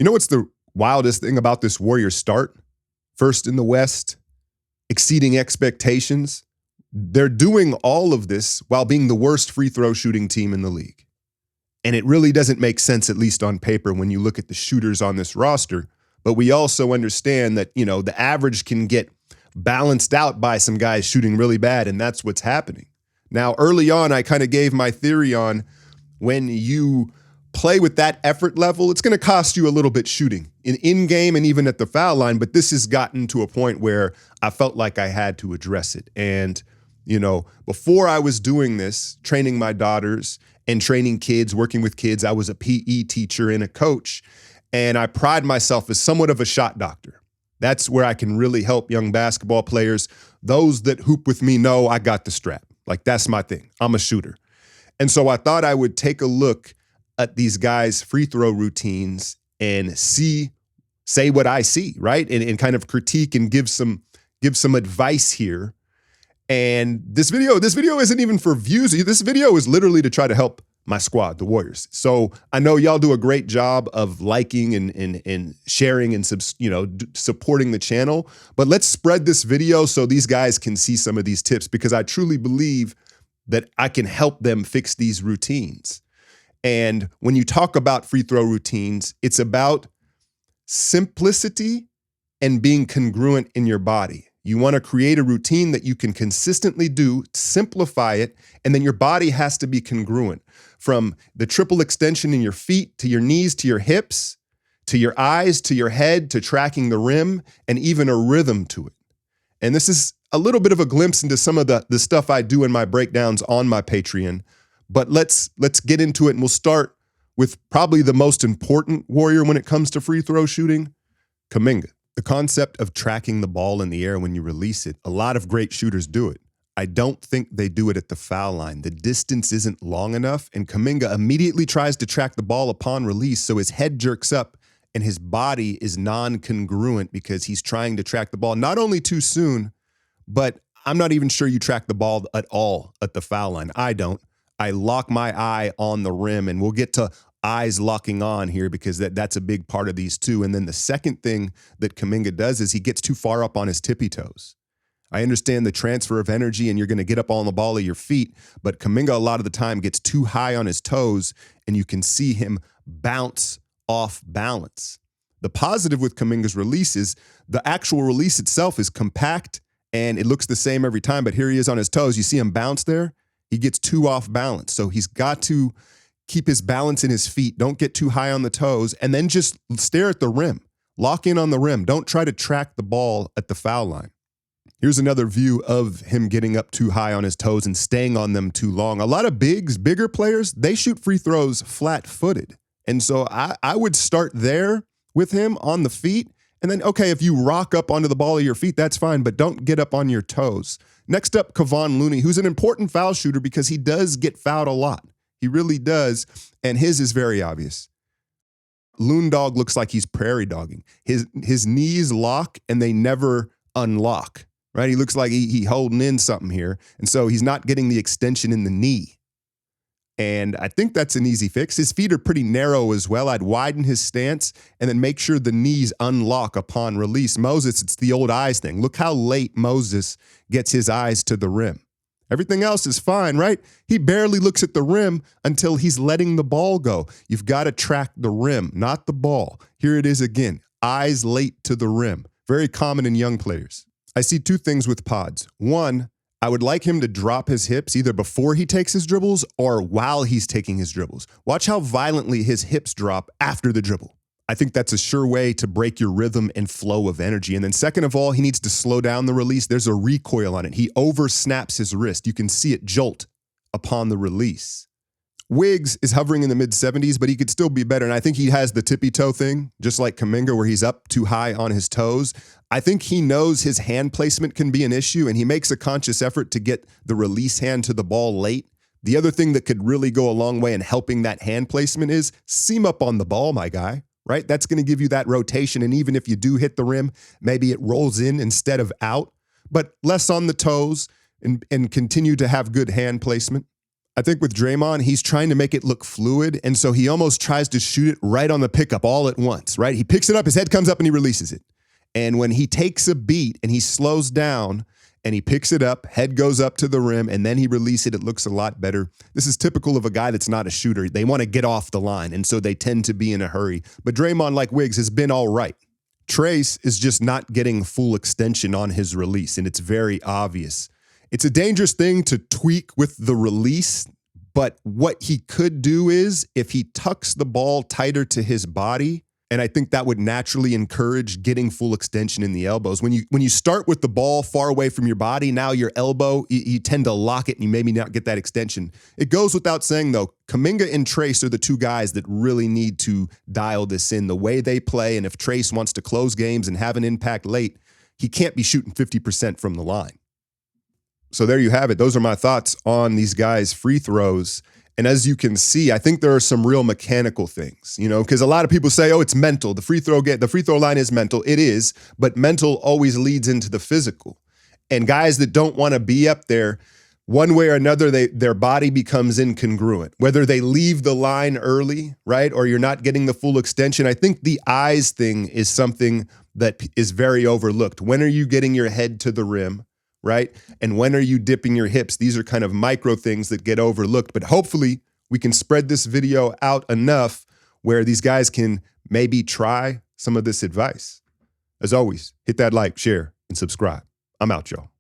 You know what's the wildest thing about this Warriors start? First in the West, exceeding expectations. They're doing all of this while being the worst free throw shooting team in the league. And it really doesn't make sense, at least on paper, when you look at the shooters on this roster. But we also understand that, the average can get balanced out by some guys shooting really bad, and that's what's happening. Now, early on, I kind of gave my theory on when you play with that effort level, it's going to cost you a little bit shooting in-game and even at the foul line. But this has gotten to a point where I felt like I had to address it. And, before I was doing this, training my daughters and training kids, working with kids, I was a PE teacher and a coach. And I pride myself as somewhat of a shot doctor. That's where I can really help young basketball players. Those that hoop with me know I got the strap. Like, that's my thing. I'm a shooter. And so I thought I would take a look at these guys' free throw routines and say what I see, right? And kind of critique and give some advice here. And this video isn't even for views. This video is literally to try to help my squad, the Warriors. So I know y'all do a great job of liking and sharing and supporting the channel. But let's spread this video so these guys can see some of these tips, because I truly believe that I can help them fix these routines. And when you talk about free throw routines, it's about simplicity and being congruent in your body. You want to create a routine that you can consistently do, simplify it, and then your body has to be congruent. From the triple extension in your feet, to your knees, to your hips, to your eyes, to your head, to tracking the rim, and even a rhythm to it. And this is a little bit of a glimpse into some of the stuff I do in my breakdowns on my Patreon. But let's get into it, and we'll start with probably the most important Warrior when it comes to free throw shooting, Kuminga. The concept of tracking the ball in the air when you release it, a lot of great shooters do it. I don't think they do it at the foul line. The distance isn't long enough, and Kuminga immediately tries to track the ball upon release, so his head jerks up and his body is non-congruent because he's trying to track the ball not only too soon, but I'm not even sure you track the ball at all at the foul line. I don't. I lock my eye on the rim, and we'll get to eyes locking on here because that's a big part of these too. And then the second thing that Kuminga does is he gets too far up on his tippy toes. I understand the transfer of energy and you're going to get up on the ball of your feet, but Kuminga a lot of the time gets too high on his toes and you can see him bounce off balance. The positive with Kuminga's release is the actual release itself is compact and it looks the same every time, but here he is on his toes. You see him bounce there? He gets too off balance. So he's got to keep his balance in his feet. Don't get too high on the toes, and then just stare at the rim. Lock in on the rim. Don't try to track the ball at the foul line. Here's another view of him getting up too high on his toes and staying on them too long. A lot of bigger players, they shoot free throws flat-footed. And so I would start there with him on the feet, and then, okay, if you rock up onto the ball of your feet, that's fine, but don't get up on your toes. Next up, Kevon Looney, who's an important foul shooter because he does get fouled a lot. He really does, and his is very obvious. Loon Dog looks like he's prairie dogging. His knees lock, and they never unlock, right? He looks like he holding in something here, and so he's not getting the extension in the knee. And I think that's an easy fix. His feet are pretty narrow as well. I'd widen his stance and then make sure the knees unlock upon release. Moses, it's the old eyes thing. Look how late Moses gets his eyes to the rim. Everything else is fine, right? He barely looks at the rim until he's letting the ball go. You've got to track the rim, not the ball. Here it is again, eyes late to the rim. Very common in young players. I see two things with Pods. One, I would like him to drop his hips either before he takes his dribbles or while he's taking his dribbles. Watch how violently his hips drop after the dribble. I think that's a sure way to break your rhythm and flow of energy. And then second of all, he needs to slow down the release. There's a recoil on it. He over snaps his wrist. You can see it jolt upon the release. Wiggs is hovering in the mid-70s, but he could still be better. And I think he has the tippy toe thing, just like Kuminga, where he's up too high on his toes. I think he knows his hand placement can be an issue, and he makes a conscious effort to get the release hand to the ball late. The other thing that could really go a long way in helping that hand placement is seam up on the ball, my guy, right? That's going to give you that rotation. And even if you do hit the rim, maybe it rolls in instead of out, but less on the toes and continue to have good hand placement. I think with Draymond, he's trying to make it look fluid, and so he almost tries to shoot it right on the pickup all at once, right? He picks it up, his head comes up, and he releases it. And when he takes a beat and he slows down and he picks it up, head goes up to the rim, and then he releases it, it looks a lot better. This is typical of a guy that's not a shooter. They want to get off the line, and so they tend to be in a hurry. But Draymond, like Wiggs, has been all right. Trayce is just not getting full extension on his release, and it's very obvious. It's a dangerous thing to tweak with the release, but what he could do is if he tucks the ball tighter to his body, and I think that would naturally encourage getting full extension in the elbows. When you start with the ball far away from your body, now your elbow, you tend to lock it and you maybe not get that extension. It goes without saying, though, Kuminga and Trayce are the two guys that really need to dial this in, the way they play, and if Trayce wants to close games and have an impact late, he can't be shooting 50% from the line. So there you have it. Those are my thoughts on these guys' free throws. And as you can see, I think there are some real mechanical things, because a lot of people say, oh, it's mental. The free throw line is mental. It is, but mental always leads into the physical. And guys that don't want to be up there, one way or another, their body becomes incongruent. Whether they leave the line early, right, or you're not getting the full extension. I think the eyes thing is something that is very overlooked. When are you getting your head to the rim? Right? And when are you dipping your hips? These are kind of micro things that get overlooked, but hopefully we can spread this video out enough where these guys can maybe try some of this advice. As always, hit that like, share, and subscribe. I'm out, y'all.